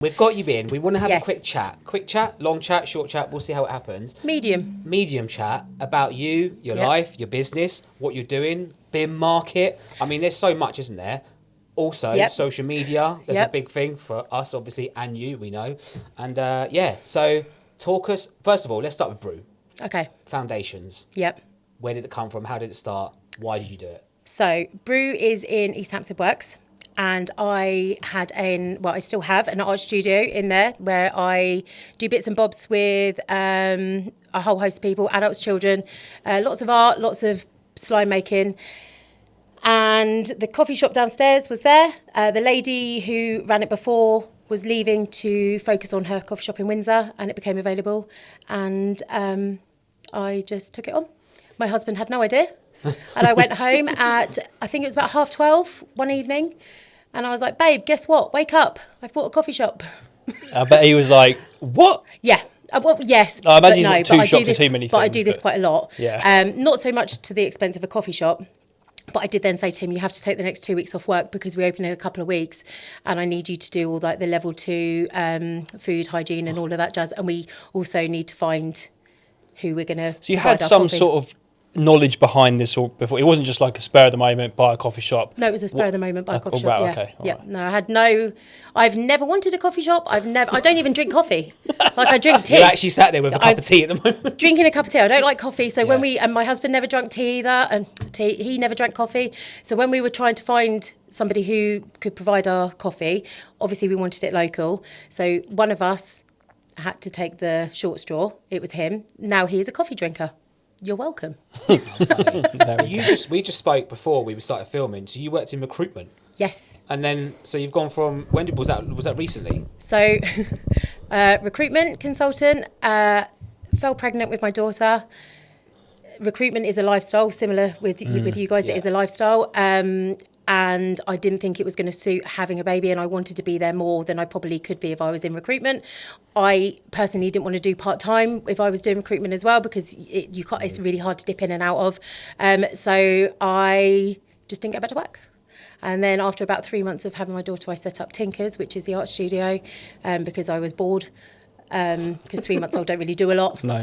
We've got you in. We want to have a Yes. quick chat, long chat, short chat. We'll see how it happens. Medium Chat about you, your Yep. life, your business, what you're doing, BIM market. I mean, there's so much, isn't there? Also, Yep. social media. There's a Yep. big thing for us, obviously, and you, we know. And so talk us. First of all, let's start with Brew. Okay. Foundations. Yep. Where did it come from? How did it start? Why did you do it? So Brew is in East Hampstead Works, and I I still have an art studio in there where I do bits and bobs with a whole host of people, adults, children, lots of art, lots of slime making. And the coffee shop downstairs was there. The lady who ran it before was leaving to focus on her coffee shop in Windsor, and it became available. And I just took it on. My husband had no idea. And I went home at, I think it was about 12:30 one evening. And I was like, babe, guess what? Wake up. I've bought a coffee shop. I bet he was like, what? Yeah. Well, yes. I imagine but he's no, got two but I shops do or this, too many but I things, do this but- quite a lot. Yeah. Not so much to the expense of a coffee shop. But I did then say to him, you have to take the next 2 weeks off work because we open in a couple of weeks and I need you to do all like the level 2 food hygiene and all of that jazz. And we also need to find who we're going to. So you had some sort of knowledge behind this or before? It wasn't just like a spur of the moment, buy a coffee shop. No, it was a spur of the moment by a coffee shop. Right, Yeah. okay. Yeah. Right. No, I've never wanted a coffee shop. I don't even drink coffee. Like I drink tea. You actually sat there with a cup of tea at the moment. Drinking a cup of tea. I don't like coffee. So when Yeah. and my husband never drank tea either, and he never drank coffee. So when we were trying to find somebody who could provide our coffee, obviously we wanted it local. So one of us had to take the short straw. It was him. Now he is a coffee drinker. You're welcome. We just spoke before we started filming. So you worked in recruitment, Yes. and then so you've gone from was that recently? So, recruitment consultant, fell pregnant with my daughter. Recruitment is a lifestyle, similar with you guys. Yeah. It is a lifestyle. And I didn't think it was going to suit having a baby, and I wanted to be there more than I probably could be if I was in recruitment. I personally didn't want to do part-time if I was doing recruitment as well, because it's really hard to dip in and out of. So I just didn't get back to work. And then after about 3 months of having my daughter, I set up Tinkers, which is the art studio, because I was bored. Because 3 months old don't really do a lot. No.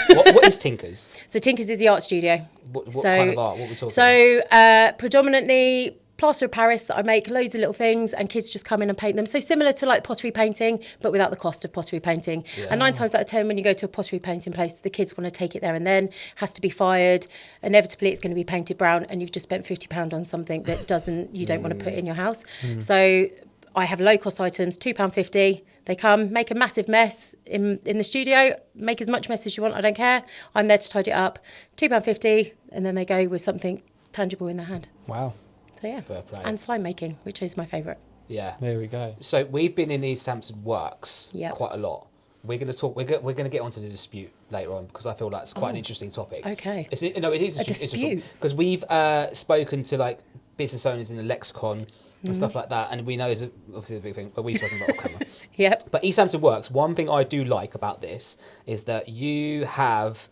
What is Tinkers? So Tinkers is the art studio. What kind of art? What are we talking? So predominantly plaster of Paris that I make loads of little things and kids just come in and paint them. So similar to like pottery painting, but without the cost of pottery painting. Yeah. And 9 times out of 10, when you go to a pottery painting place, the kids want to take it there and then, has to be fired. Inevitably, it's going to be painted brown and you've just spent £50 on something that you don't want to put in your house. So I have low cost items, £2.50. They come, make a massive mess in the studio, make as much mess as you want, I don't care. I'm there to tidy it up. £2.50, and then they go with something tangible in their hand. Wow. So yeah. Fair play. And slime making, which is my favourite. Yeah. There we go. So we've been in East Hampstead Works Yep. quite a lot. We're going to talk. We're going to get onto the dispute later on because I feel like it's quite an interesting topic. Okay. It is A dispute. because we've spoken to like business owners in the lexicon and stuff like that, and we know it's obviously a big thing. But we've spoken about off camera. Yep. But East Hampstead Works, one thing I do like about this is that you have,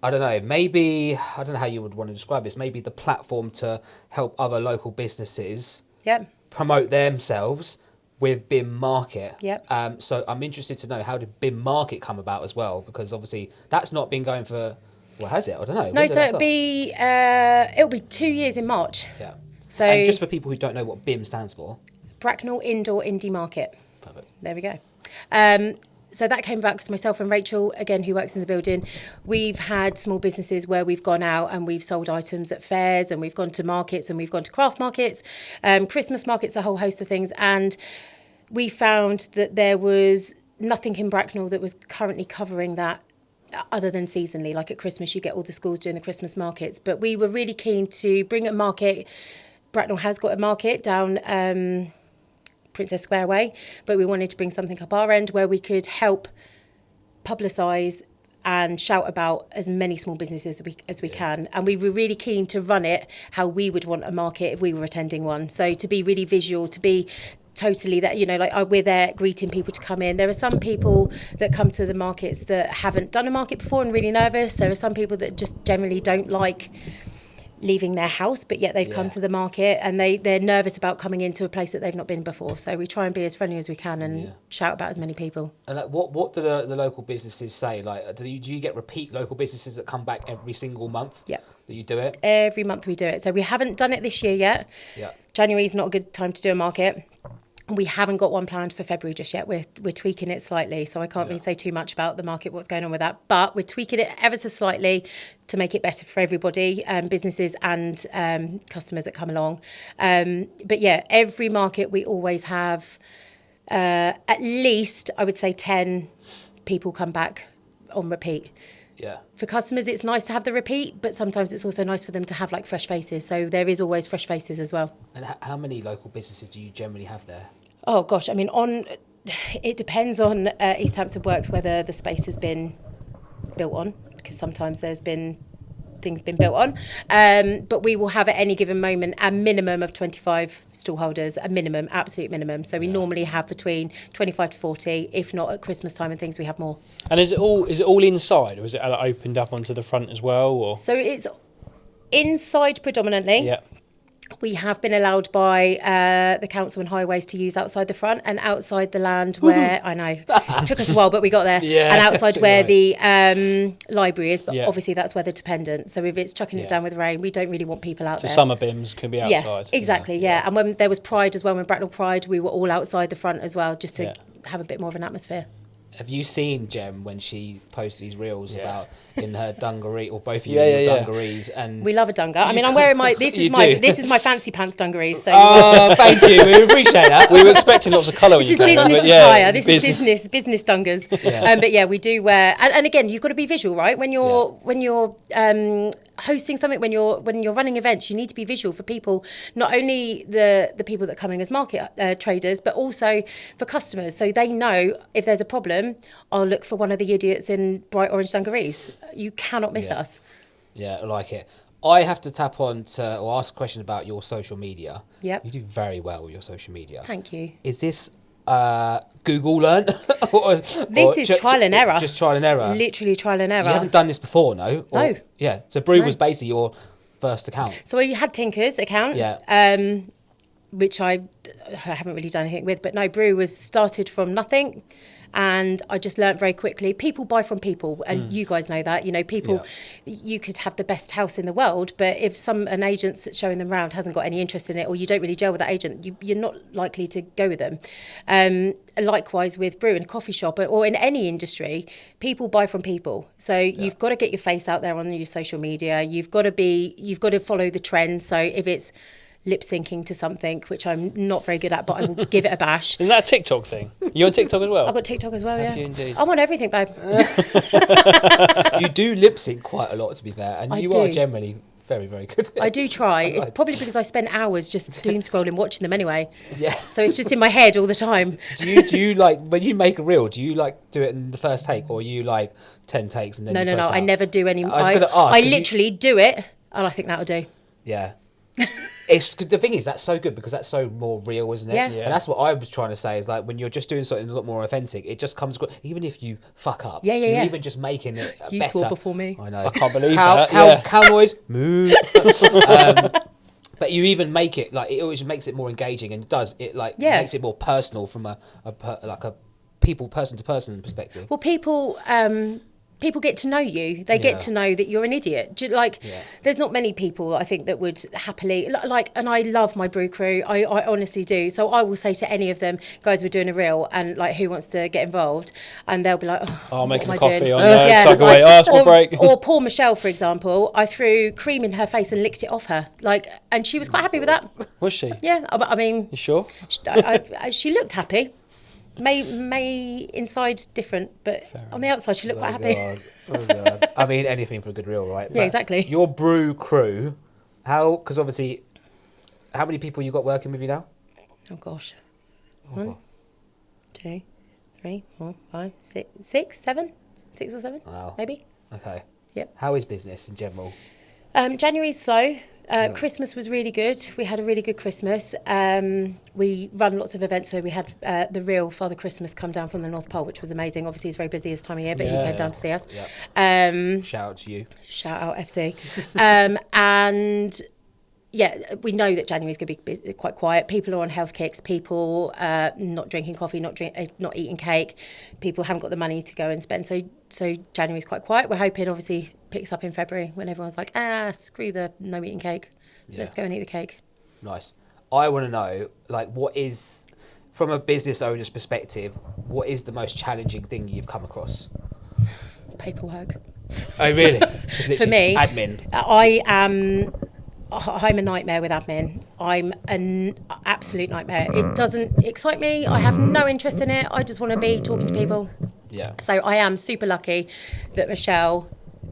I don't know how you would want to describe this, maybe the platform to help other local businesses Yep. promote themselves with BIM Market. Yep. So I'm interested to know, how did BIM Market come about as well? Because obviously that's not been going for, well, has it? I don't know. No, When did so that it'll be 2 years in March. start? Yeah. So And just for people who don't know what BIM stands for. Bracknell Indoor Indie Market. Perfect. There we go. So that came about because myself and Rachel, again, who works in the building, we've had small businesses where we've gone out and we've sold items at fairs, and we've gone to markets, and we've gone to craft markets, Christmas markets, a whole host of things. And we found that there was nothing in Bracknell that was currently covering that, other than seasonally. Like at Christmas, you get all the schools doing the Christmas markets. But we were really keen to bring a market. Bracknell has got a market down Princess Square way, but we wanted to bring something up our end where we could help publicise and shout about as many small businesses as we can. And we were really keen to run it how we would want a market if we were attending one. So to be really visual, to be totally that, we're there greeting people to come in. There are some people that come to the markets that haven't done a market before and really nervous. There are some people that just generally don't like leaving their house, but yet they've come Yeah. to the market, and they're nervous about coming into a place that they've not been before. So we try and be as friendly as we can and Yeah. shout about as many people. And like, what do the local businesses say? Like, do you get repeat local businesses that come back every single month? Yeah. That you do it? Every month we do it. So we haven't done it this year yet. Yeah. January is not a good time to do a market. We haven't got one planned for February just yet. We're tweaking it slightly, so I can't really say too much about the market, what's going on with that. But we're tweaking it ever so slightly to make it better for everybody, businesses and customers that come along. But yeah, every market we always have at least, I would say, 10 people come back on repeat. Yeah. For customers, it's nice to have the repeat, but sometimes it's also nice for them to have like fresh faces. So there is always fresh faces as well. And how many local businesses do you generally have there? Oh gosh, I mean, it depends on East Hampstead Works whether the space has been built on, because sometimes there's been things been built on. But we will have at any given moment a minimum of 25 stall holders, a minimum, absolute minimum. So we normally have between 25 to 40, if not at Christmas time and things, we have more. And is it all inside, or is it opened up onto the front as well? Or So it's inside predominantly. yeah, We have been allowed by the council and highways to use outside the front and outside the land where, I know, it took us a while, but we got there. Yeah, and outside too where right. the library is, but Yeah. obviously that's weather dependent. So if it's chucking Yeah. it down with rain, we don't really want people out so there. summer bims can be outside. Yeah, exactly, yeah. And when there was Pride as well, when Bracknell Pride, we were all outside the front as well, just to Yeah. have a bit more of an atmosphere. Have you seen Jem when she posts these reels Yeah. about in her dungaree, or both of you Yeah, in your yeah, yeah. dungarees? And We love a dunga. I mean, I'm wearing my, this You is my do. this is my fancy pants dungarees. So oh, thank you. We appreciate that. We were expecting lots of colour when this you is came in, business but yeah, attire. This is business dungers. Yeah. But yeah, we do wear. And again, you've got to be visual, right? When you're hosting something, when you're running events, you need to be visual for people. Not only the people that are coming as market traders, but also for customers, so they know if there's a problem, I'll look for one of the idiots in bright orange dungarees. You cannot miss Yeah. us. Yeah, I like it. I have to tap on to or ask a question about your social media. Yep. You do very well with your social media. Thank you. Is this Google learned? This is trial and error. Just trial and error. Literally trial and error. You haven't done this before, no? No. Yeah. So Brew No. was basically your first account. So we had Tinker's account. Yeah. Which I haven't really done anything with, but no, Brew was started from nothing, and I just learnt very quickly. People buy from people, and you guys know that. You know, people. You could have the best house in the world, but if an agent's showing them around hasn't got any interest in it, or you don't really gel with that agent, you're not likely to go with them. Likewise with Brew in a coffee shop or in any industry, people buy from people. So you've got to get your face out there on your social media. You've got to follow the trend. So if it's lip syncing to something, which I'm not very good at, but I will give it a bash. Isn't that a TikTok thing? You're on TikTok as well? I've got TikTok as well, Have yeah. you indeed? I'm on everything, babe. You do lip sync quite a lot, to be fair, and I you are do. generally very, very good. I do try. It's probably because I spend hours just doom scrolling, watching them anyway. Yeah. So it's just in my head all the time. Do you like when you make a reel? Do you like do it in the first take, or you like 10 takes and then No, you no, press no. I out? never do any. I was gonna ask, I 'cause you- literally do it, and I think that'll do. Yeah. It's the thing is that's so good because that's so more real, isn't it? Yeah. Yeah. And that's what I was trying to say is like when you're just doing something a lot more authentic, it just comes even if you fuck up. Yeah, yeah, you're yeah. even just making it You better. swore before me. I know. I can't believe cow, that. Cow, Yeah. cow noise. Moo. But you even make it like it always makes it more engaging, and it does it like Yeah. makes it more personal from a people person to person perspective. Well, people get to know you. They Yeah. get to know that you're an idiot. There's not many people I think that would happily and I love my Brew crew. I honestly do. So I will say to any of them, guys, we're doing a reel, and like, who wants to get involved? And they'll be like, Oh, what making am a I coffee doing? on there, tug away, small break. Or poor Michelle, for example, I threw cream in her face and licked it off her, and she was quite happy with that. Was she? Yeah, I mean, You sure? she looked happy. May inside different, but on the outside she looked quite happy. Oh, God. I mean, anything for a good reel, right? Yeah, exactly. Your Brew crew, because obviously, how many people you got working with you now? Oh gosh. 1, 2, 3, 4, 5, 6, 7? 6 or 7? Wow. Maybe. Okay. Yep. How is business in general? January's slow. Christmas was really good. We had a really good Christmas. We run lots of events. So we had the real Father Christmas come down from the North Pole, which was amazing. Obviously, he's very busy this time of year, but he came down to see us. Yeah. Shout out to you. Shout out FC. And yeah, we know that January is going to be quite quiet. People are on health kicks. People not drinking coffee, not eating cake. People haven't got the money to go and spend. So January is quite quiet. We're hoping, obviously, picks up in February when everyone's like, screw the no eating cake. Yeah. Let's go and eat the cake. Nice. I want to know, like, what is, from a business owner's perspective, what is the most challenging thing you've come across? Paperwork. Oh, really? For me, admin. I'm a nightmare with admin. I'm an absolute nightmare. It doesn't excite me. I have no interest in it. I just want to be talking to people. Yeah. So I am super lucky that Michelle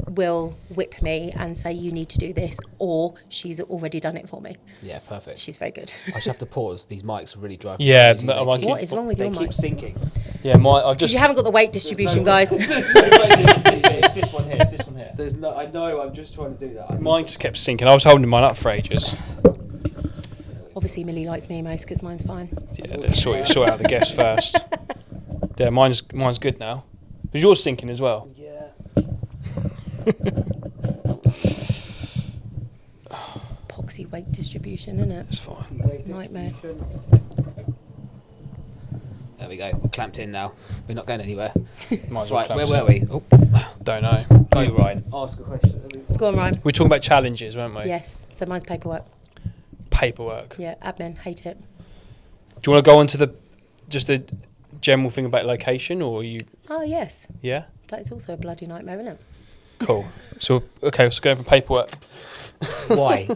will whip me and say, you need to do this, or she's already done it for me. Yeah, perfect. She's very good. I just have to pause. These mics are really driving Yeah, me crazy. What is wrong with your They keep mic? sinking. Yeah, I've Because you haven't got the weight distribution, guys. It's this one here. It's this one here. There's no. I know. I'm just trying to do that. Mine just kept sinking. I was holding mine up for ages. Obviously, Millie likes me most because mine's fine. Yeah, let's sort out the guests first. Yeah, mine's good now. Is yours sinking as well? Yeah. Poxy weight distribution, isn't it? It's fine. It's a nightmare. There we go. We're clamped in now. We're not going anywhere. Might as well Right. Where clamp were in. we? Oh, Don't know. go Ryan. Ask a question. Go on, Ryan. We were talking about challenges, weren't we? Yes. So mine's paperwork. Paperwork. Yeah, admin. Hate it. Do you want to go on to just a general thing about location, or you? Oh, yes. Yeah. That is also a bloody nightmare, isn't it? Cool. So okay, so go from paperwork. Why?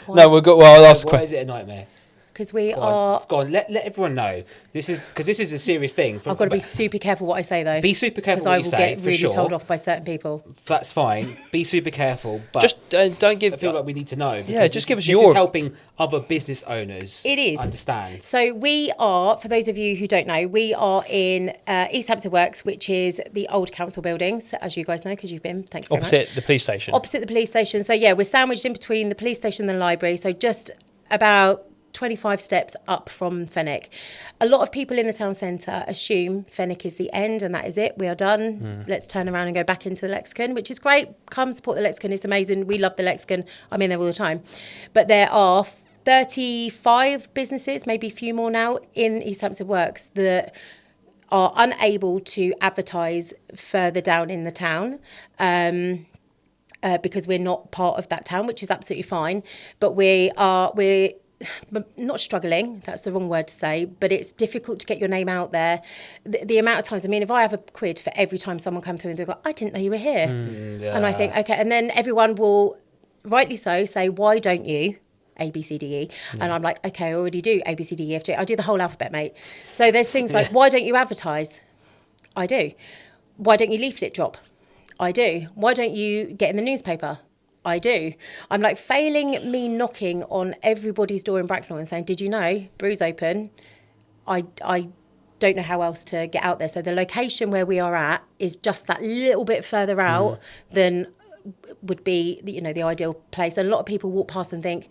No, I'll ask a Why question. is it a nightmare? Because we Go are... on. Go on. Let everyone know. This is a serious thing. I've got to be super careful what I say, though. Be super careful Because I what you will say, get for really sure. told off by certain people. That's fine. Be super careful, but Just don't give. I feel like we need to know. Yeah, because just give us this your- is helping other business owners. It is. Understand. So we are, for those of you who don't know, we are in East Hampton Works, which is the old council buildings, as you guys know, because you've been. Thank you very much. Opposite the police station. Opposite the police station. So yeah, we're sandwiched in between the police station and the library. So just about 25 steps up from Fenwick. A lot of people in the town centre assume Fenwick is the end and that is it. We are done. Let's turn around and go back into the Lexicon, which is great. Come support the Lexicon. It's amazing. We love the Lexicon. I'm in there all the time. But there are 35 businesses, maybe a few more now, in East Hampton Works that are unable to advertise further down in the town. Because we're not part of that town, which is absolutely fine. But we're not struggling, that's the wrong word to say, but it's difficult to get your name out there. The amount of times, I mean, if I have a quid for every time someone comes through and they go, I didn't know you were here. Yeah. And I think, okay, and then everyone will, rightly so, say, why don't you? A, B, C, D, E. And I'm like, okay, I already do A, B, C, D, E, F, G. I do the whole alphabet, mate. So there's things like, why don't you advertise? I do. Why don't you leaflet drop? I do. Why don't you get in the newspaper? I do. I'm like failing me knocking on everybody's door in Bracknell and saying, did you know Brew's open? I don't know how else to get out there. So the location where we are at is just that little bit further out than would be, the ideal place. And a lot of people walk past and think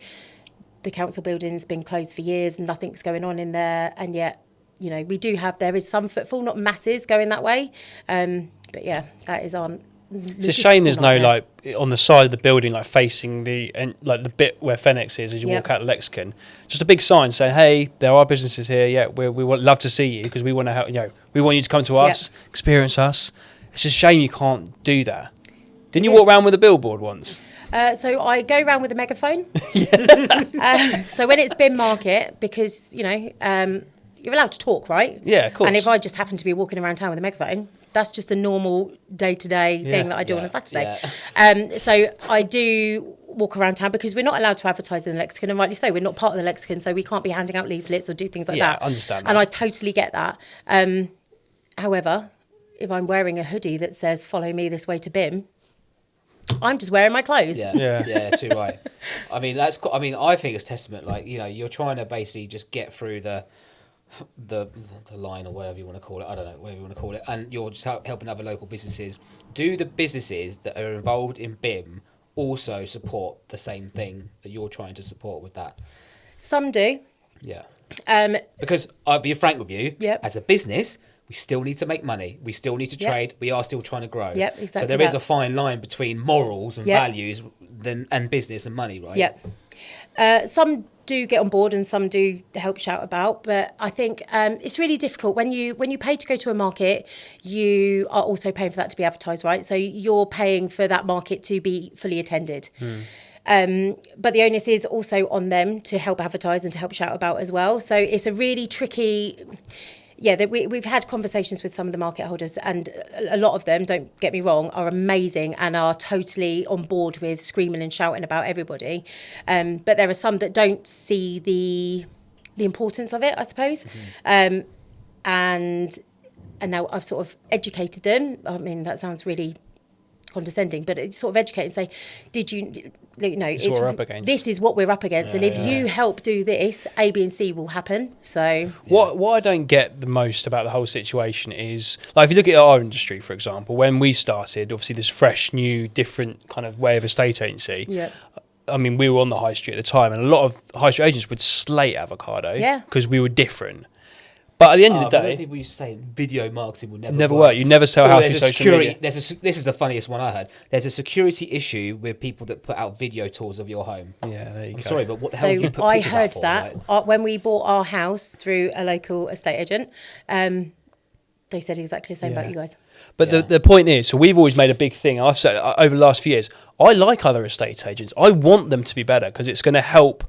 the council building's been closed for years and nothing's going on in there. And yet, there is some footfall, not masses going that way. But yeah, that is on. It's a shame there's no like on the side of the building, like facing the bit where Fenix is as you walk out the Lexicon. Just a big sign saying, "Hey, there are businesses here. Yeah, we would love to see you because we want to help. We want you to come to us, experience us." It's a shame you can't do that. Didn't you walk around with a billboard once? So I go around with a megaphone. So when it's bin market, because you're allowed to talk, right? Yeah, of course. And if I just happen to be walking around town with a megaphone, that's just a normal day-to-day thing that I do on a Saturday. Yeah. So I do walk around town because we're not allowed to advertise in the Lexicon, and rightly so, we're not part of the Lexicon, so we can't be handing out leaflets or do things like that. Yeah, understand And that. I totally get that. However, if I'm wearing a hoodie that says "Follow me this way to BIM," I'm just wearing my clothes. Yeah, too right. I mean, I think it's testament. Like, you're trying to basically just get through the line or whatever you want to call it. I don't know, whatever you want to call it. And you're just helping other local businesses. Do the businesses that are involved in BIM also support the same thing that you're trying to support with that? Some do. Yeah. Um, Because I'll be frank with you, Yep. as a business, we still need to make money. We still need to Yep. trade. We are still trying to grow. Yep, exactly So there is that. a fine line between morals and Yep. values and business and money, right? Yep. Some do get on board and some do help shout about, but I think it's really difficult when you pay to go to a market. You are also paying for that to be advertised, right? So you're paying for that market to be fully attended. But the onus is also on them to help advertise and to help shout about as well. So it's a really tricky. Yeah, that we've had conversations with some of the market holders, and a lot of them, don't get me wrong, are amazing and are totally on board with screaming and shouting about everybody. But there are some that don't see the importance of it, I suppose. And now I've sort of educated them. I mean, that sounds really condescending, but it's sort of educate and say, did you know, This is what we're up against. This is what we're up against, and if you help do this, A, B, and C will happen. So what I don't get the most about the whole situation is, like, if you look at our industry, for example, when we started, obviously this fresh, new, different kind of way of estate agency. Yeah. I mean, we were on the high street at the time, and a lot of high street agents would slate avocado because we were different. But at the end of the day, people used to say video marketing will never work. You never sell a house through social media. This is the funniest one I heard. There's a security issue with people that put out video tours of your home. Yeah, there you go. Sorry, but what the hell have you put I pictures heard out for? that Like, when we bought our house through a local estate agent. They said exactly the same about you guys. But the point is, so we've always made a big thing. I've said over the last few years, I like other estate agents. I want them to be better because it's going to help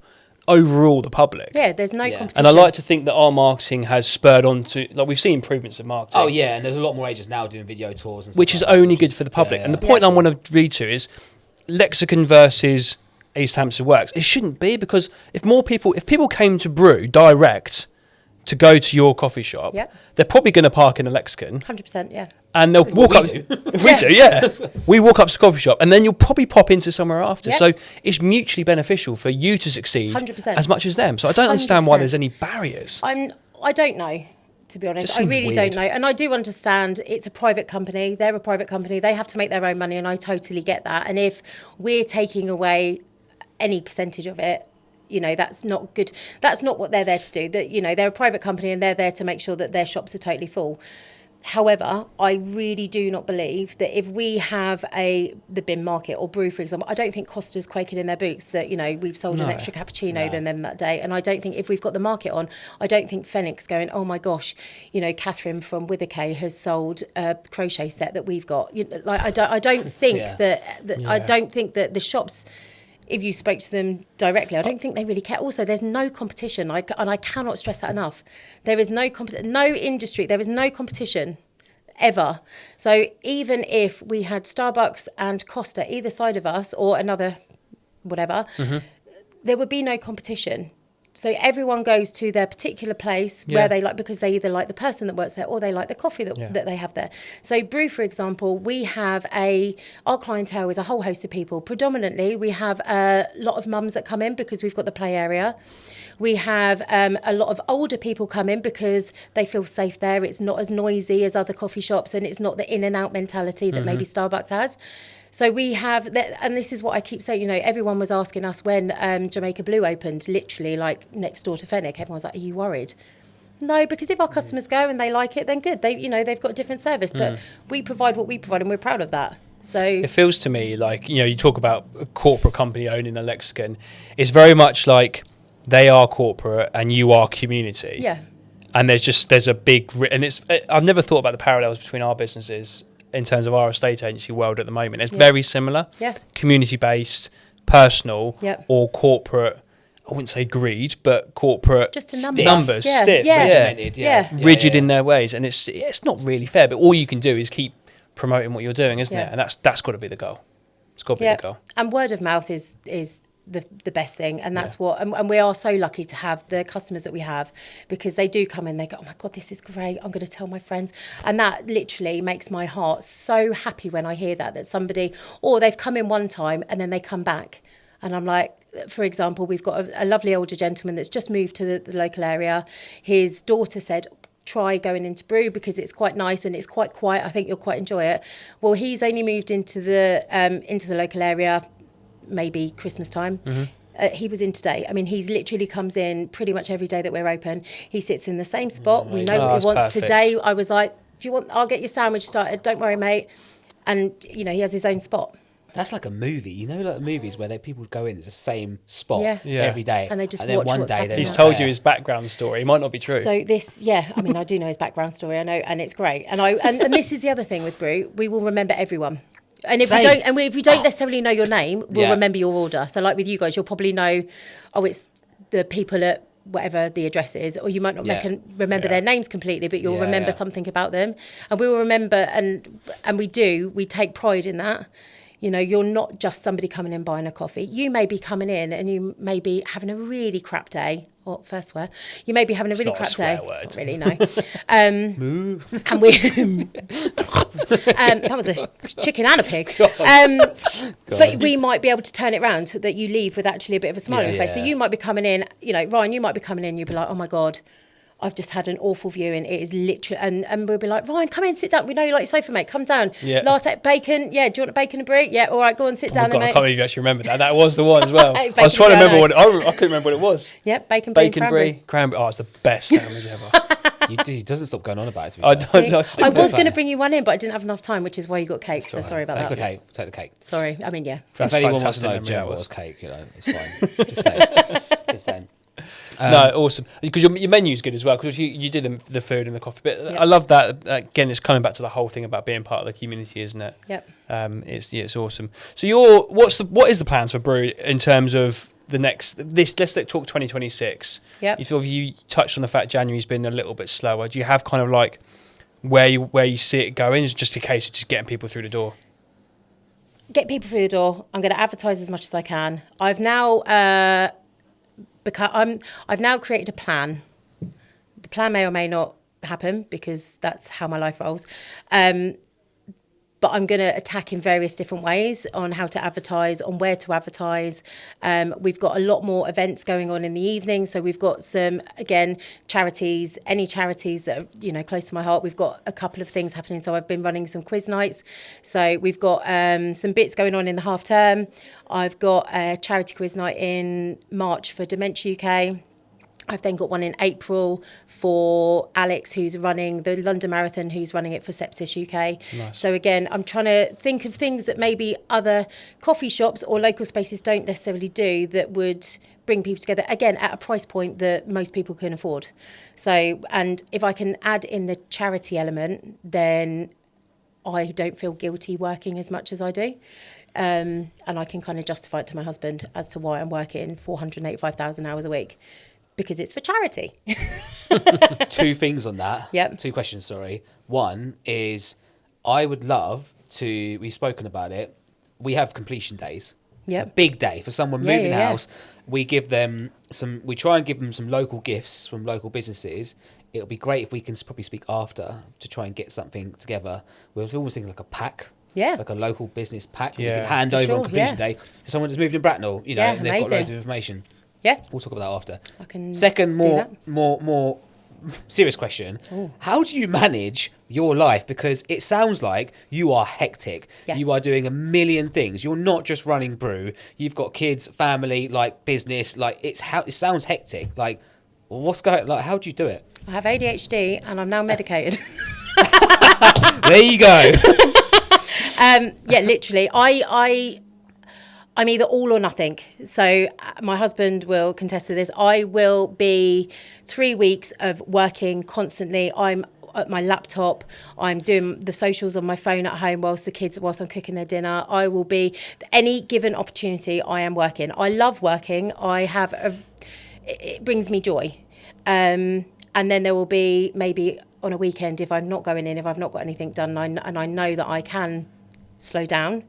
overall the public. Yeah, there's no competition. And I like to think that our marketing has spurred on to, like, we've seen improvements in marketing. oh yeah, and there's a lot more agents now doing video tours and stuff which is like that. only good for the public. Yeah. And the point I want to read to is Lexicon versus East Hampstead Works. It shouldn't be, because if people came to Brew direct to go to your coffee shop, they're probably going to park in a Lexicon. 100%, yeah. And they'll walk up. We do, yeah. We walk up to the coffee shop, and then you'll probably pop into somewhere after. Yep. So it's mutually beneficial for you to succeed 100%. as much as them. So I don't understand why 100%. there's any barriers. I don't know, to be honest. Just I seems really weird. don't know. And I do understand it's a private company. They're a private company. They have to make their own money, and I totally get that. And if we're taking away any percentage of it, you know, that's not good. That's not what they're there to do. That, you know, they're a private company and they're there to make sure that their shops are totally full. However, I really do not believe that if we have the bin market or Brew, for example, I don't think Costa's quaking in their boots that, you know, we've sold an extra cappuccino than them that day. And I don't think if we've got the market on, I don't think Fenix going, oh my gosh, you know, Catherine from Withercay has sold a crochet set that we've got. You know, like, I don't think I don't think that the shops, if you spoke to them directly, I don't think they really care. Also, there's no competition, and I cannot stress that enough. There is no industry, there is no competition ever. So even if we had Starbucks and Costa either side of us, or another whatever, there would be no competition. So everyone goes to their particular place where they like, because they either like the person that works there or they like the coffee that they have there. So Brew, for example, we have our clientele is a whole host of people. Predominantly, we have a lot of mums that come in because we've got the play area. We have a lot of older people come in because they feel safe there. It's not as noisy as other coffee shops, and it's not the in and out mentality that maybe Starbucks has. So we have, and this is what I keep saying, you know, everyone was asking us when Jamaica Blue opened, literally like next door to Fenwick, everyone was like, are you worried? No, because if our customers go and they like it, then good. They've got a different service, but we provide what we provide, and we're proud of that. So it feels to me like, you know, you talk about a corporate company owning a Lexicon. It's very much like they are corporate and you are community. Yeah. And there's a big, and I've never thought about the parallels between our businesses in terms of our estate agency world at the moment. It's very similar. Yeah. Community based, personal, or corporate. I wouldn't say greed, but corporate just numbers, stiff, rigid in their ways, and it's not really fair. But all you can do is keep promoting what you're doing, isn't it? And that's got to be the goal. It's got to be the goal. And word of mouth is the best thing, and that's what and we are so lucky to have the customers that we have, because they do come in, they go, oh my god, this is great, I'm going to tell my friends, and that literally makes my heart so happy when I hear that somebody, or they've come in one time and then they come back, and I'm like, for example, we've got a lovely older gentleman that's just moved to the local area. His daughter said, try going into Brew because it's quite nice and it's quite quiet, I think you'll quite enjoy it. Well, he's only moved into the local area maybe Christmas time. He was in today. I mean, he's literally comes in pretty much every day that we're open. He sits in the same spot. We know what he wants. Perfect. Today, I was like, do you want, I'll get your sandwich started. Don't worry, mate. And, you know, he has his own spot. That's like a movie, you know, like the movies where people go in, it's the same spot Yeah. every day. And they just then watch one what's day happening. He's they're told not you there. his background story. It might not be true. So this, I mean, I do know his background story, I know, and it's great. And and this is the other thing with Brew, we will remember everyone. And if Same. we don't necessarily know your name, we'll Yeah. remember your order. So like with you guys, you'll probably know, oh, it's the people at whatever the address is, or you might not remember their names completely, but you'll remember something about them. And we will remember, and we take pride in that. You know, you're not just somebody coming in buying a coffee. You may be coming in and you may be having a really crap day. Or first swear. You may be having a really crap day. It's not really, no. And we that was a chicken and a pig. But we might be able to turn it around so that you leave with actually a bit of a smile on your face. So you might be coming in, you know, Ryan, you might be coming in, you'll be like, oh my God, I've just had an awful viewing. It is literally, and we'll be like, Ryan, come in, sit down. We know you like your sofa, mate. Come down. Yeah. Latte, bacon. Yeah, do you want a bacon and brie? Yeah, all right, go and sit down God, then, I mate. can't believe you actually remembered that. That was the one as well. I Bacon was trying to brie, remember I what I couldn't remember what it was. Yep, bacon, brie, Bacon brie, cranberry. Oh, it's the best sandwich ever. He doesn't stop going on about it. To be I fair. don't know. I was going to bring you one in, but I didn't have enough time, which is why you got cake. So sorry about That's that. okay. Take the cake. Sorry. I mean, yeah. If anyone wants fantastic to know memory Jen that was. Watt's cake, you know, it's fine. Just saying. Just saying. No, awesome. Because your menu's good as well, because you do the food and the coffee. But I love that. Again, it's coming back to the whole thing about being part of the community, isn't it? Yep. It's awesome. So what is the plans for Brew in terms of the next let's talk 2026. Yep. You touched on the fact January's been a little bit slower. Do you have kind of like where you see it going? Is it just a case of just getting people through the door? Get people through the door. I'm going to advertise as much as I can. I've now I've now created a plan. The plan may or may not happen because that's how my life rolls. But I'm going to attack in various different ways on how to advertise, on where to advertise. We've got a lot more events going on in the evening. So we've got some, again, charities, any charities that are, you know, close to my heart. We've got a couple of things happening. So I've been running some quiz nights. So we've got some bits going on in the half term. I've got a charity quiz night in March for Dementia UK. I've then got one in April for Alex, who's running the London Marathon, who's running it for Sepsis UK. Nice. So again, I'm trying to think of things that maybe other coffee shops or local spaces don't necessarily do that would bring people together, again, at a price point that most people can afford. So, and if I can add in the charity element, then I don't feel guilty working as much as I do. And I can kind of justify it to my husband as to why I'm working 485,000 hours a week. Because it's for charity. Two things on that. Yep. Two questions, sorry. One is, I would love to, we've spoken about it, we have completion days. It's Yep. a big day for someone moving house. We give them we try and give them some local gifts from local businesses. It'll be great if we can probably speak after to try and get something together. We're always thinking like a pack. Yeah. Like a local business pack that we Yeah. can hand For over sure, on completion yeah. day to someone that's moved in Bracknell, you know, Yeah, and they've got amazing. loads of information. Yeah. We'll talk about that after. I can Second, do more serious question. How do you manage your life? Because it sounds like you are hectic. Yeah. You are doing a million things. You're not just running Brew. You've got kids, family, like business. Like it sounds hectic. Like what's going? Like how do you do it? I have ADHD and I'm now medicated. There you go. Yeah, literally. I'm either all or nothing. So my husband will contest to this. I will be 3 weeks of working constantly. I'm at my laptop. I'm doing the socials on my phone at home whilst I'm cooking their dinner. I will be, any given opportunity, I am working. I love working. It brings me joy. And then there will be maybe on a weekend, if I'm not going in, if I've not got anything done and I know that I can slow down,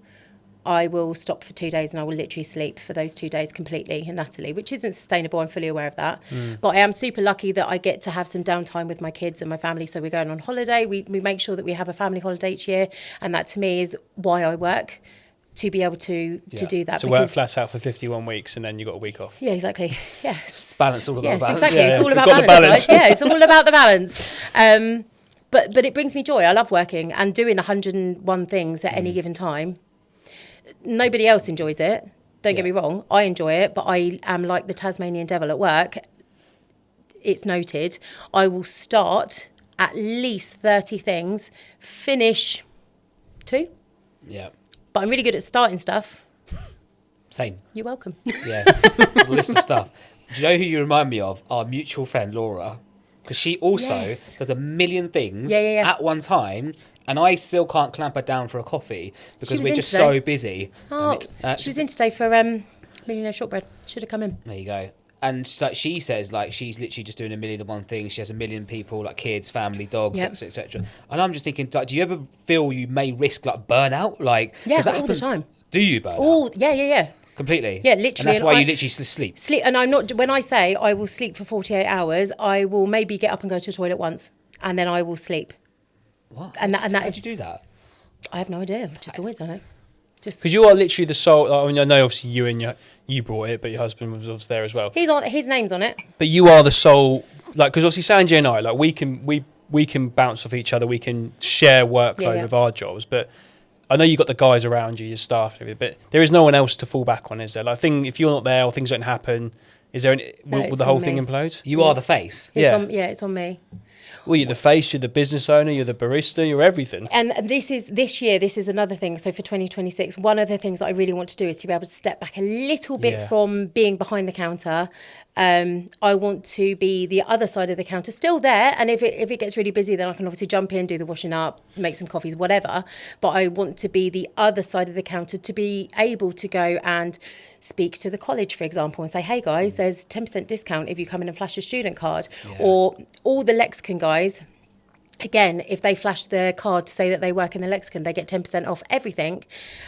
I will stop for 2 days and I will literally sleep for those 2 days completely and utterly, which isn't sustainable. I'm fully aware of that. But I am super lucky that I get to have some downtime with my kids and my family. So we're going on holiday. We make sure that we have a family holiday each year. And that to me is why I work, to be able to do that. So work flat out for 51 weeks and then you got a week off. Yeah, exactly. Yes. Balance, all about yes, balance. Exactly. Yeah, It's all we've about got the balance. balance. Right? Yeah, it's all about the balance. But it brings me joy. I love working and doing 101 things at any given time. Nobody else enjoys it. Don't get me wrong, I enjoy it, but I am like the Tasmanian devil at work. It's noted. I will start at least 30 things, finish 2. Yeah. But I'm really good at starting stuff. Same. You're welcome. Yeah. A list of stuff. Do you know who you remind me of? Our mutual friend, Laura. Because she also does a million things at one time, and I still can't clamp her down for a coffee because we're just so busy. Oh, she was in today for Millionaire Shortbread. Should have come in. There you go. And like she says, like she's literally just doing 1,000,001 things. She has 1,000,000 people, like kids, family, dogs, etc. And I'm just thinking, like, do you ever feel you may risk like burnout? Like, all the time. Do you burn out? Oh, yeah. Completely. Yeah, literally. And that's why you literally sleep. And I'm not. When I say I will sleep for 48 hours, I will maybe get up and go to the toilet once, and then I will sleep. What? And that How is. do you do that? I have no idea. I've just always done it. Because you are literally the sole. I mean, I know obviously you brought it, but your husband was obviously there as well. His name's on it. But you are the sole, like, because obviously Sanjay and I, like, we can bounce off each other. We can share workload with our jobs, but. I know you've got the guys around you, your staff and everything, but there is no one else to fall back on, is there? Like, if you're not there or things don't happen, is there will the whole thing implode? You are the face. It's on me. Well, you're the face, you're the business owner, you're the barista, you're everything. And this is another thing. So for 2026, one of the things that I really want to do is to be able to step back a little bit from being behind the counter. I want to be the other side of the counter, still there. And if it gets really busy, then I can obviously jump in, do the washing up, make some coffees, whatever. But I want to be the other side of the counter to be able to go and speak to the college, for example, and say, hey guys, there's 10% discount if you come in and flash a student card. Or all the Lexicon guys, again, if they flash their card to say that they work in the Lexicon, they get 10% off everything.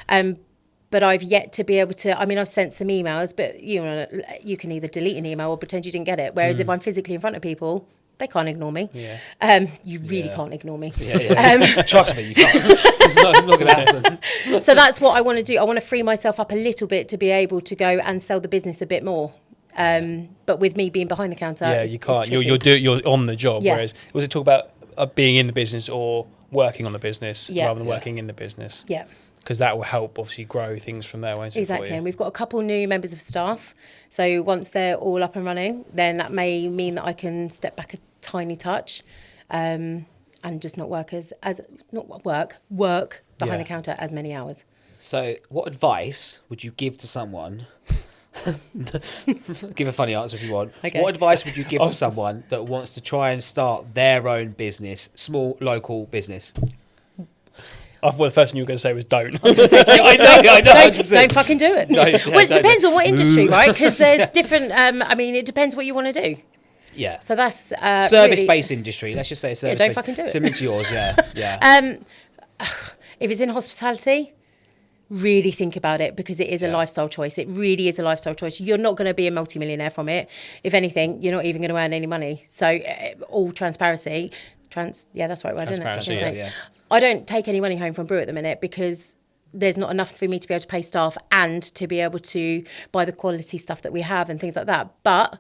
But I've yet to be able to, I mean, I've sent some emails, but you can either delete an email or pretend you didn't get it. Whereas if I'm physically in front of people, they can't ignore me. You really can't ignore me. Trust me, you can't. It's not going to happen. So that's what I want to do. I want to free myself up a little bit to be able to go and sell the business a bit more. But with me being behind the counter, you can't. You're on the job. Whereas, was it talk about being in the business or working on the business rather than working in the business? Yeah. Because that will help obviously grow things from there, won't it? Exactly. And we've got a couple new members of staff. So once they're all up and running, then that may mean that I can step back a tiny touch and just not work work behind the counter as many hours. So what advice would you give to someone? Give a funny answer if you want. Okay. What advice would you give to someone that wants to try and start their own business, small local business? I thought the first thing you were going to say was don't. I know. Don't fucking do it. Well, it depends on what industry, right? Because there's different. I mean, it depends what you want to do. Yeah. So that's service-based industry. Let's just say service. Don't fucking do it. Similar to yours, yeah. If it's in hospitality, really think about it because it is a lifestyle choice. It really is a lifestyle choice. You're not going to be a multimillionaire from it. If anything, you're not even going to earn any money. So all transparency. That's the right word, isn't it? Yeah. I don't take any money home from Brew at the minute because there's not enough for me to be able to pay staff and to be able to buy the quality stuff that we have and things like that. But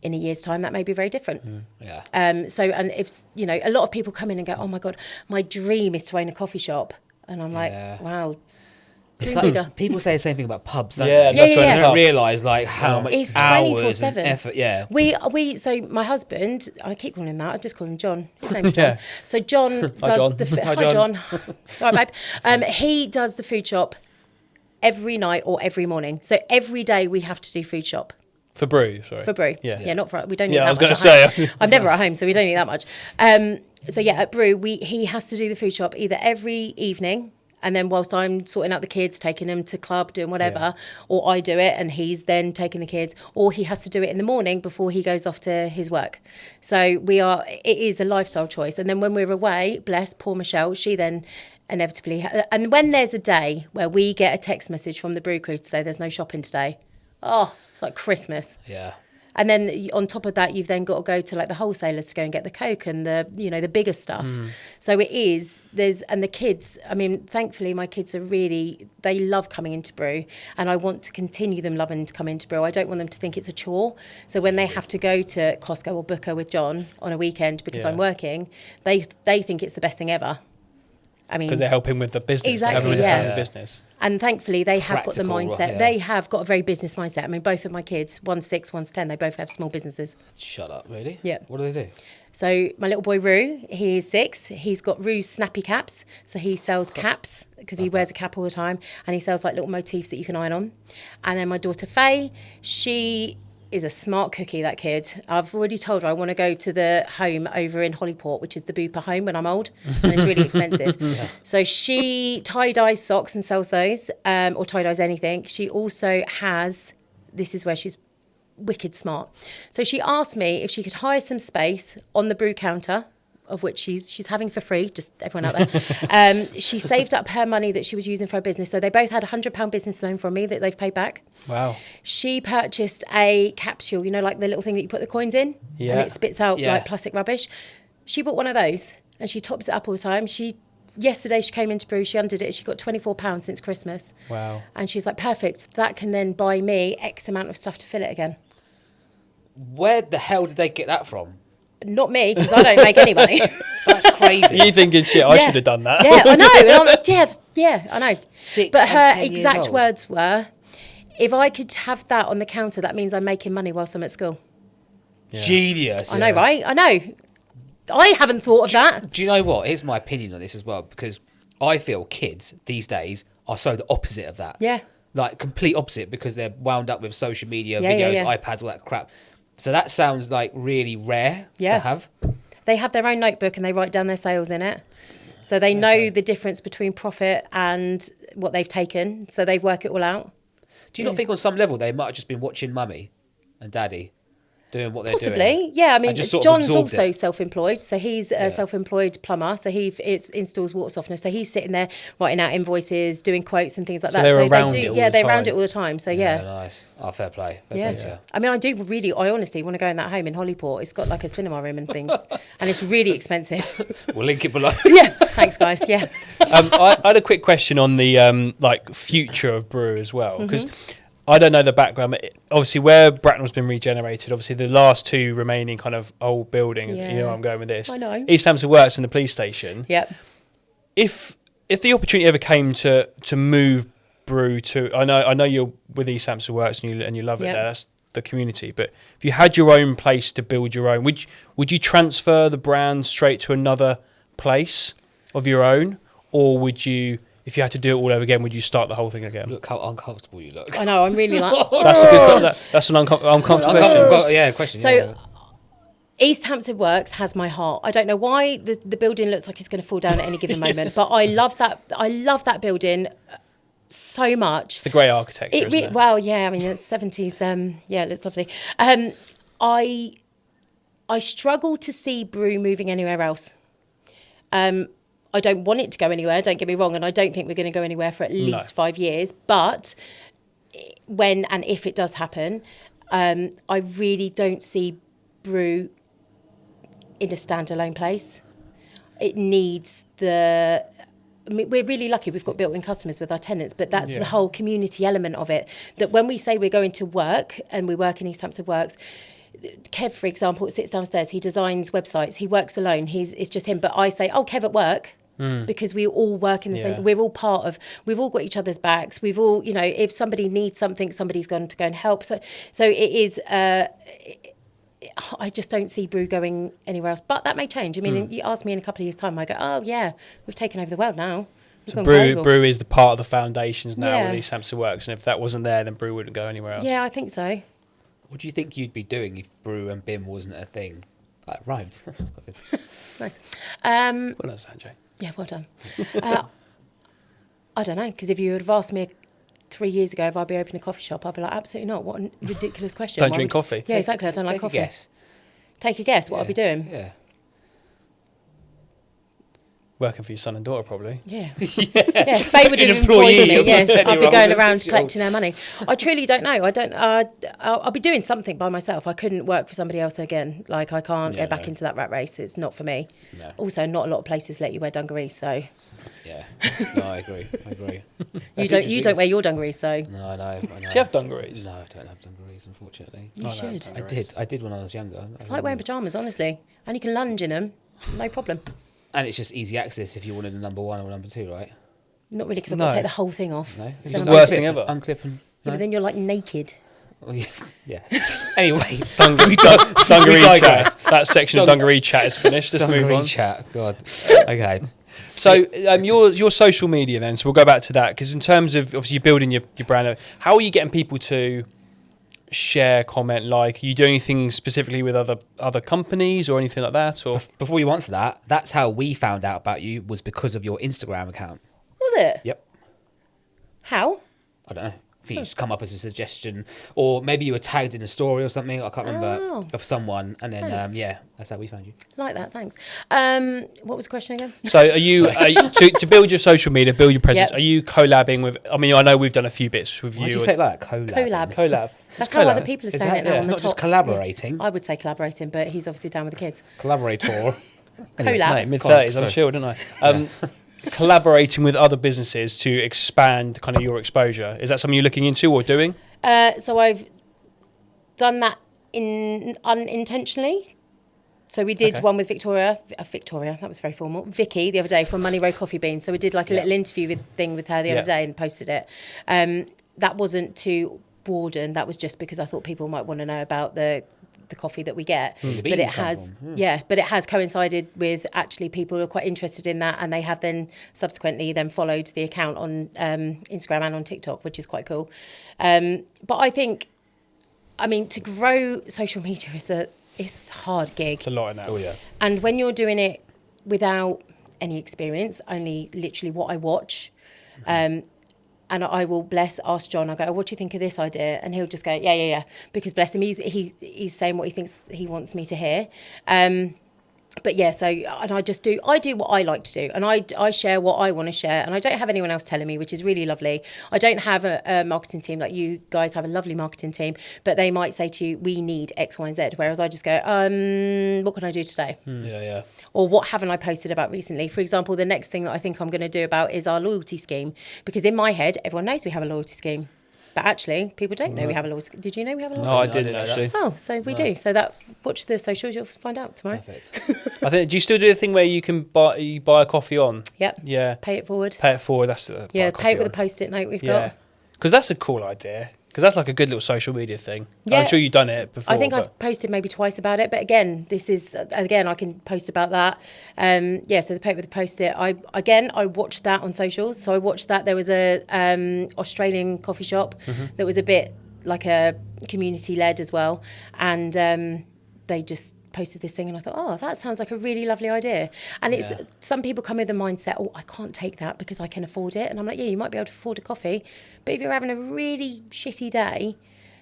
in a year's time, that may be very different. And if, a lot of people come in and go, oh my God, my dream is to own a coffee shop. And I'm like, wow. It's like bigger. People say the same thing about pubs, don't they? They don't realise like how much it's hours and effort. Yeah. So my husband, I keep calling him that. I just call him John. His name's John. So John does Hi John. All right, babe. He does the food shop every night or every morning. So every day we have to do food shop. For Brew, sorry. For Brew. Yeah, not for. We don't eat that much. I was going to say. I'm never at home, so we don't eat that much. So yeah, at Brew, he has to do the food shop either every evening. And then whilst I'm sorting out the kids, taking them to club, doing whatever, or I do it and he's then taking the kids, or he has to do it in the morning before he goes off to his work. So it is a lifestyle choice. And then when we're away, bless poor Michelle, she then inevitably, and when there's a day where we get a text message from the Brew crew to say there's no shopping today, it's like Christmas. Yeah. And then on top of that, you've then got to go to like the wholesalers to go and get the Coke and the bigger stuff. So and the kids, I mean, thankfully my kids they love coming into Brew and I want to continue them loving to come into Brew. I don't want them to think it's a chore. So when they have to go to Costco or Booker with John on a weekend because I'm working, they think it's the best thing ever. I mean, because they're helping with the business, Exactly, they're helping with the yeah. family business. and thankfully they have got the Practical, mindset. yeah. They have got a very business mindset. I mean, both of my kids, one's 6, one's 10, they both have small businesses. Shut up, really? Yeah. What do they do? So my little boy Rue, he is 6. He's got Rue's snappy caps. So he sells caps because he wears a cap all the time, and he sells like little motifs that you can iron on. And then my daughter Faye, she is a smart cookie, that kid. I've already told her I want to go to the home over in Hollyport, which is the Bupa home when I'm old, and it's really expensive. So she tie-dyes socks and sells those, or tie-dyes anything. She also has, this is where she's wicked smart. So she asked me if she could hire some space on the brew counter, of which she's having for free, just everyone out there. She saved up her money that she was using for her business. So they both had £100 business loan from me that they've paid back. Wow. She purchased a capsule, you know, like the little thing that you put the coins in Yeah. and it spits out Yeah. like plastic rubbish. She bought one of those and she tops it up all the time. Yesterday she came into Brew, she undid it, she got £24 since Christmas. Wow. And she's like, perfect, that can then buy me X amount of stuff to fill it again. Where the hell did they get that from? Not me, because I don't make any money. That's crazy. You thinking, shit, I Yeah. should have done that. Yeah, I know. And I'm like, yeah, I know. 6 But and her 10 years exact old. words were, if I could have that on the counter, that means I'm making money whilst I'm at school. Yeah. Genius. I know, right? I know. I haven't thought of that. Do you know what? Here's my opinion on this as well, because I feel kids these days are so the opposite of that. Yeah. Like complete opposite, because they're wound up with social media, Yeah, videos, yeah. iPads, all that crap. So that sounds like really rare Yeah. to have. They have their own notebook and they write down their sales in it. So they know the difference between profit and what they've taken. So they work it all out. Do you not think on some level they might have just been watching mummy and daddy doing what they're doing? Possibly, yeah. I mean, and just sort of John's absorbed also it? self-employed, so he's a self-employed plumber. So he installs water softeners. So he's sitting there writing out invoices, doing quotes and things like So that. they're so around they it do, all yeah, the they're around time. it all the time. So Yeah, yeah. nice. Oh, fair play. Fair Yeah. play to you. I mean, I honestly want to go in that home in Hollyport. It's got like a cinema room and things, and it's really expensive. We'll link it below. Yeah, thanks, guys. Yeah. I had a quick question on the like future of Brew as well, because I don't know the background. But obviously, where Bracknell's been regenerated, obviously the last 2 remaining kind of old buildings. You know Yeah. where I'm going with this. I know. East Hampton Works and the police station. Yep. If the opportunity ever came to move Brew to, I know you're with East Hampton Works and you love it Yep. there. That's the community. But if you had your own place to build your own, would you transfer the brand straight to another place of your own, or would you? If you had to do it all over again, would you start the whole thing again? Look how uncomfortable you look. I know. I'm really like. That's a good. That's an uncomfortable question. Yeah, question. So, yeah. East Hampton Works has my heart. I don't know why the building looks like it's going to fall down at any given moment, but I love that. I love that building so much. It's the grey architecture, isn't it? Well, yeah. I mean, it's 70s. Yeah, it looks lovely. I struggle to see Brew moving anywhere else. I don't want it to go anywhere, don't get me wrong, and I don't think we're going to go anywhere for at least 5 years. But when and if it does happen, I really don't see Brew in a standalone place. It needs I mean, we're really lucky we've got built-in customers with our tenants, but that's the whole community element of it. That when we say we're going to work, and we work in East Hampton Works, Kev, for example, sits downstairs, he designs websites, he works alone, it's just him. But I say, oh, Kev at work, because we all work in the same, we've all got each other's backs. We've all, you know, if somebody needs something, somebody's going to go and help. So it is, I just don't see Brew going anywhere else. But that may change. I mean, you ask me in a couple of years' time, I go, oh yeah, we've taken over the world now. So Brew is the part of the foundations now with East Hampton Works, and if that wasn't there, then Brew wouldn't go anywhere else. Yeah, I think so. What do you think you'd be doing if Brew and BIM wasn't a thing? That rhymed. That's quite good. Nice. Well done, Sanjay. Yeah, well done. I don't know, because if you would have asked me 3 years ago if I'd be opening a coffee shop, I'd be like, absolutely not. What a ridiculous question. Don't drink coffee. Yeah, exactly. I don't like coffee. Take a guess. Take a guess what I'll be doing. Yeah. Working for your son and daughter, probably. Yeah. Yeah, Faye would have An employed employee me. of a Yes, I'd be 10-year-old going and a around 6-year-old. collecting their money. I truly don't know. I'll be doing something by myself. I couldn't work for somebody else again. Like, I can't go back into that rat race. It's not for me. No. Also, not a lot of places let you wear dungarees, so Yeah. No, I agree. you don't wear your dungarees, so No, I know. Do you have dungarees? No, I don't have dungarees, unfortunately. you should. I did when I was younger. It's like wearing pyjamas, honestly, and you can lunge in them, no problem. And it's just easy access if you wanted a number 1 or number 2, right? Not really, because I've got to take the whole thing off. No, It's the worst thing ever. Unclip and. Yeah, but then you're like naked. Oh, yeah. Anyway, Dungaree chat. That section of dungaree chat is finished. Let's move on. Chat. God. Okay. So your social media then. So we'll go back to that, because in terms of obviously you're building your brand, how are you getting people to share, comment, like? Are you doing anything specifically with other companies or anything like that? Or Before you answer that, that's how we found out about you, was because of your Instagram account. Was it? Yep. How? I don't know. I think you just come up as a suggestion, or maybe you were tagged in a story or something. I can't remember, of someone, and then that's how we found you. Like that, thanks. What was the question again? so are you to build your social media, build your presence? Yep. Are you collabing with? I mean, I know we've done a few bits with Why you. do you say it like that? Collab. Collab. That's how other people are Is saying that, it now. it's on not the just top. collaborating. Yeah. I would say collaborating, but he's obviously down with the kids. Collaborator. Collab. Mate, mid-30s, Sorry. I'm chilled, didn't I? Collaborating with other businesses to expand kind of your exposure. Is that something you're looking into or doing? So I've done that unintentionally. So we did one with Victoria, that was very formal, Vicky, the other day from Money Road Coffee Beans. So we did like a little interview thing with her the other day and posted it. That wasn't to broaden, that was just because I thought people might want to know about the coffee that we get. But it has, but it has coincided with actually people who are quite interested in that, and they have then subsequently followed the account on Instagram and on TikTok, which is quite cool. But I think, I mean, to grow social media it's a hard gig. It's a lot in that. Oh, yeah. And when you're doing it without any experience, only literally what I watch, and I will ask John, I go, oh, what do you think of this idea? And he'll just go, yeah. Because bless him, he's saying what he thinks he wants me to hear. But yeah, so, and I do what I like to do, and I share what I want to share, and I don't have anyone else telling me, which is really lovely. I don't have a marketing team, like you guys have a lovely marketing team, but they might say to you, we need X, Y, and Z, whereas I just go, what can I do today? Yeah. Or what haven't I posted about recently? For example, the next thing that I think I'm going to do about is our loyalty scheme, because in my head, everyone knows we have a loyalty scheme. But actually, people don't know we have a loyalty scheme. Did you know we have a loyalty scheme? No, I didn't actually. Oh, so we do. So watch the socials, you'll find out tomorrow. Perfect. I think. Do you still do the thing where you can buy a coffee on? Yep. Yeah. Pay it forward. Pay it forward. That's pay it with a post-it note we've got. Because that's a cool idea. Because that's like a good little social media thing. Yeah. I'm sure you've done it before. I think I've posted maybe twice about it, but again, I can post about that. So the pay it with the post-it. I watched that on socials. So I watched that. There was a Australian coffee shop that was a bit like a community-led as well, and they just posted this thing, and I thought, oh, that sounds like a really lovely idea. And it's some people come with the mindset, oh, I can't take that because I can afford it. And I'm like, yeah, you might be able to afford a coffee, but if you're having a really shitty day,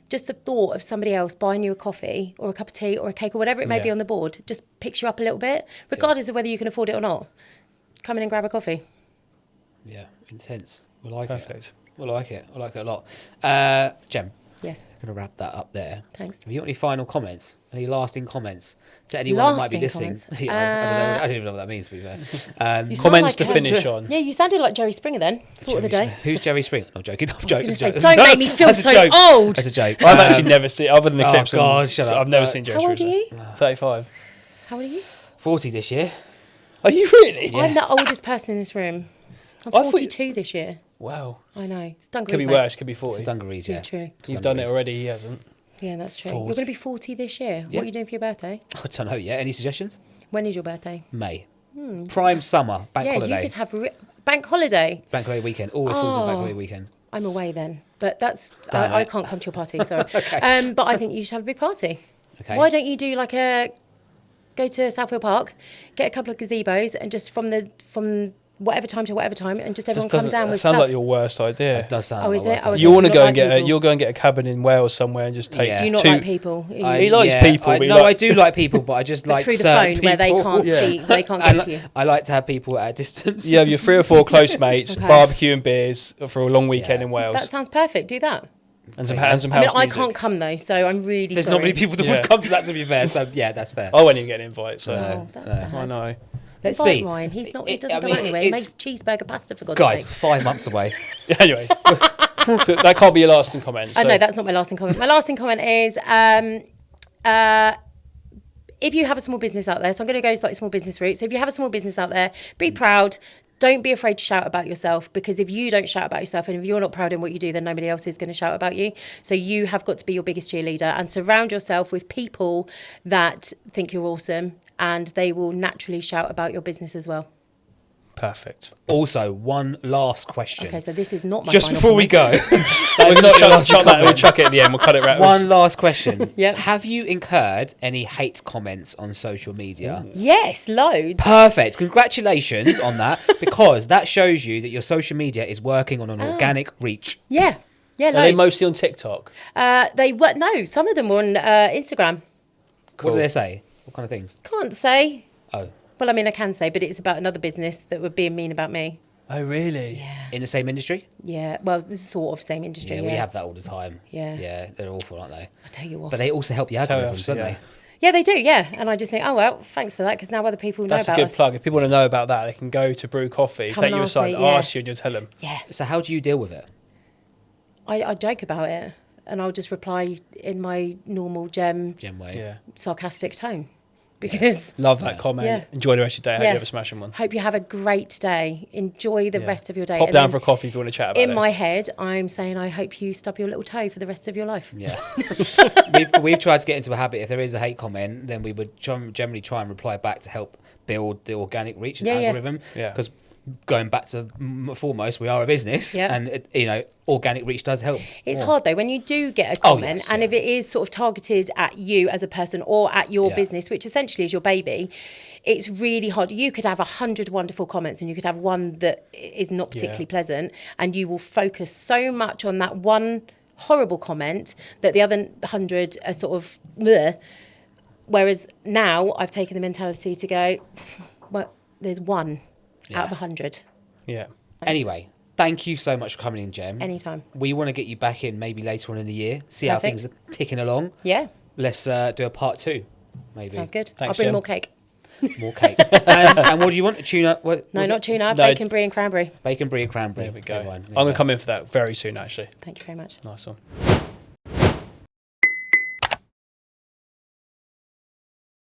just the thought of somebody else buying you a coffee or a cup of tea or a cake or whatever it may be on the board just picks you up a little bit, regardless of whether you can afford it or not. Come in and grab a coffee. Yeah, intense. We like Perfect. it. We like it. I like it a lot. Jem, Yes. I'm going to wrap that up there. Thanks. Have you got any final comments? Any lasting comments to anyone that might be listening? I don't even know what that means, to be fair. Comments like to finish on. Yeah, you sounded like Jerry Springer then. Thought of the day. Who's Jerry Springer? No, I'm joking. I'm I was joking. going to say, That's a don't joke. make me feel That's a so joke. old. That's a joke. I've actually never seen, other than the Oh, clips. God, shut up. I've never seen Jerry How old are Springer. you? 35. How old are you? 40 this year. Are you really? I'm the oldest person in this room. I'm I thought 42 this year. Wow. I know. It's dungarees, Could be mate. worse. Could be It's 40. a dungarees, yeah. Yeah, true. You've done it already. He hasn't. Yeah, that's true. 40. You're going to be 40 this year. Yeah. What are you doing for your birthday? I don't know yet. Any suggestions? When is your birthday? May. Prime summer. Bank holiday. You could have bank holiday. Bank holiday weekend. Always falls on bank holiday weekend. I'm away then. But that's... Damn I it. can't come to your party, sorry. Okay. But I think you should have a big party. Okay. Why don't you do like go to Southfield Park, get a couple of gazebos, and just from whatever time to whatever time, and just everyone come down with sounds stuff. like your worst idea. It does sound Oh, like is my it? worst Oh, idea. You want to Do go not and like get people? you'll go and get a cabin in Wales somewhere and just take Yeah. Do you not two. like people? He likes people, but he No, like- I do like people, but I just like through the certain phone where they people. can't see, they can't get to you. I like to have people at a distance. You have your 3 or 4 close mates, Okay. barbecue and beers for a long weekend Yeah. in Wales, That sounds perfect. Do that. and some Yeah. house I mean, I music. can't come though, so I'm really There's sorry. not many people that Yeah. would come to that, to be fair. So yeah, that's fair. I won't even get an invite, so Oh, that's sad. I know. Let's Invite see. Ryan. He I doesn't go mean, anywhere. He it's- makes cheeseburger pasta for God's Guys, it's sake. 5 months away. Anyway, so that can't be your lasting comment. Oh So. no, that's not my lasting comment. My lasting comment is if you have a small business out there, so I'm going to go slightly small business route. So if you have a small business out there, be proud. Don't be afraid to shout about yourself, because if you don't shout about yourself and if you're not proud in what you do, then nobody else is going to shout about you. So you have got to be your biggest cheerleader and surround yourself with people that think you're awesome, and they will naturally shout about your business as well. Perfect. Also, one last question. Okay, so this is not my Just final before we comment. go. We'll chuck it at the end. We'll cut it right. One last question. Yep. Have you incurred any hate comments on social media? Yes, loads. Perfect. Congratulations on that, because that shows you that your social media is working on an organic reach. Yeah, Are they loads. mostly on TikTok? They were no. Some of them were on Instagram. What do they say? What kind of things? Can't say. Oh, Well, I mean, I can say, but it's about another business that were being mean about me. Oh, really? in the same industry? Yeah. Well, this is sort of same industry. Yeah, Yeah, we have that all the time. Yeah. Yeah, they're awful, aren't they? I tell you what. But they also help the algorithms, don't they? Yeah, they do. Yeah, and I just think, oh well, thanks for that, because now other people know That's a about good us. plug. If people want to know about that, they can go to Brew Coffee, Come take and you ask aside, me, yeah. ask you, and you'll tell them. Yeah, So how do you deal with it? I joke about it, and I'll just reply in my normal Gem way. Yeah. sarcastic tone, because Love that comment. Yeah. Enjoy the rest of your day. I hope Yeah. you have a smashing one. hope you have a great day. Enjoy the Yeah. rest of your day. Pop And down then for a coffee if you want to chat about in it. my head, I'm saying I hope you stub your little toe for the rest of your life. Yeah, we've tried to get into a habit. If there is a hate comment, then we would generally try and reply back to help build the organic reach and Yeah, yeah. algorithm. Yeah. Because going back to foremost, we are a business, Yeah. and organic reach does help. It's more. hard though when you do get a Oh, comment, yes, and yeah. if it is sort of targeted at you as a person or at your Yeah. business, which essentially is your baby. It's really hard. You could have 100 wonderful comments, and you could have one that is not particularly pleasant, and you will focus so much on that one horrible comment that the other 100 are sort of bleh. Whereas now I've taken the mentality to go, well, there's one out of Yeah. 100. Yeah. Anyway, thank you so much for coming in, Gem. Anytime. We want to get you back in maybe later on in the year, see how Perfect. things are ticking along. Yeah, Let's do a part 2, maybe. sounds good. Thanks, I'll bring Jem. more cake. More cake. and what do you want? Tuna? What, No, was not it? tuna, No, bacon, brie and cranberry. Bacon, brie, and cranberry. There we go. Never mind, I'm going to come in for that very soon, actually. Thank you very much. Nice one.